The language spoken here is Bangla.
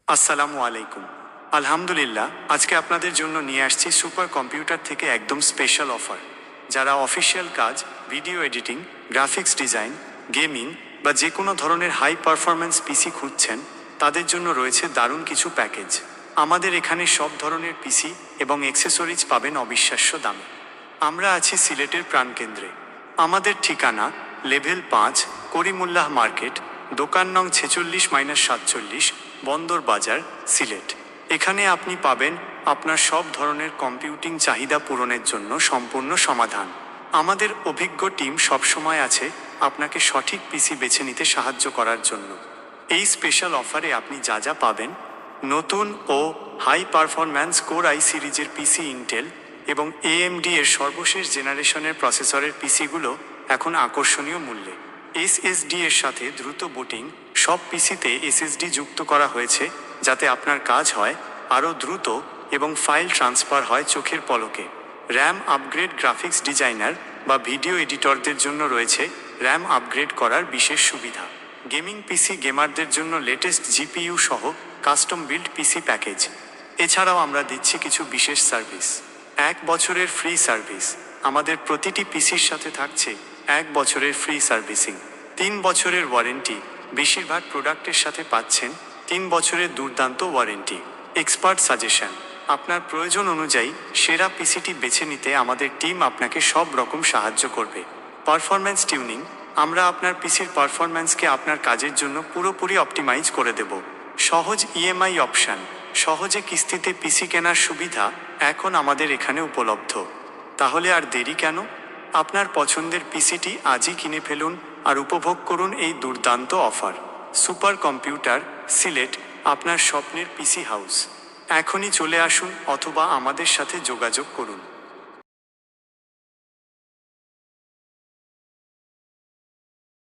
আসসালামু আলাইকুম। আলহামদুলিল্লাহ, আজকে আপনাদের জন্য নিয়ে আসছি সুপার কম্পিউটার থেকে একদম স্পেশাল অফার। যারা অফিসিয়াল কাজ, video editing, graphics design, gaming বা যে কোনো ধরনের হাই পারফরম্যান্স পিসি খুঁজছেন, তাদের জন্য রয়েছে দারুণ কিছু প্যাকেজ। আমাদের এখানে সব ধরনের পিসি এবং অ্যাক্সেসরিজ পাবেন অবিশ্বাস্য দামে। আমরা আছি সিলেটের প্রাণকেন্দ্রে। আমাদের ঠিকানা লেভেল 5, করিমুল্লাহ মার্কেট, দোকান নং 46-47, বন্দর বাজার, সিলেট। এখানে আপনি পাবেন আপনার সব ধরনের কম্পিউটিং চাহিদা পূরণের জন্য সম্পূর্ণ সমাধান। আমাদের অভিজ্ঞ টিম সবসময় আছে আপনাকে সঠিক পিসি বেছে নিতে সাহায্য করার জন্য। এই স্পেশাল অফারে আপনি যা যা পাবেন: নতুন ও হাই পারফরম্যান্স কোর আই সিরিজের পিসি ইন্টেল এবং এএমডি এর সর্বশেষ জেনারেশনের প্রসেসরের পিসিগুলো এখন আকর্ষণীয় মূল্যে। এসএসডি এর সাথে দ্রুত বুটিং। সব পিসিতে এসএসডি যুক্ত করা হয়েছে যাতে আপনার কাজ হয় আরও দ্রুত এবং ফাইল ট্রান্সফার হয় চোখের পলকে। RAM upgrade. গ্রাফিক্স ডিজাইনার বা ভিডিও এডিটরদের জন্য রয়েছে র্যাম আপগ্রেড করার বিশেষ সুবিধা। গেমিং পিসি গেমারদের জন্য লেটেস্ট জিপিইউ সহ কাস্টম বিল্ড পিসি প্যাকেজ। এছাড়াও আমরা দিচ্ছি কিছু বিশেষ সার্ভিস। 1 বছরের ফ্রি সার্ভিস। আমাদের প্রতিটি পিসির সাথে থাকছে 1 বছরের ফ্রি সার্ভিসিং। 3 বছরের ওয়ারেন্টি। বেশিরভাগ প্রোডাক্টের সাথে পাচ্ছেন 3 বছরের দুর্দান্ত ওয়ারেন্টি। Expert suggestion. আপনার প্রয়োজন অনুযায়ী সেরা পিসিটি বেছে নিতে আমাদের টিম আপনাকে সব রকম সাহায্য করবে। Performance tuning. আমরা আপনার পিসির পারফরম্যান্সকে আপনার কাজের জন্য পুরোপুরি অপটিমাইজ করে দেব। সহজ ইএমআই অপশান। সহজে কিস্তিতে পিসি কেনার সুবিধা এখন আমাদের এখানে উপলব্ধ। তাহলে আর দেরি কেন? আপনার পছন্দের পিসিটি আজই কিনে ফেলুন আর উপভোগ করুন এই দুর্দান্ত অফার। সুপার কম্পিউটার, সিলেট, আপনার স্বপ্নের পিসি হাউস। এখনই চলে আসুন অথবা আমাদের সাথে যোগাযোগ করুন।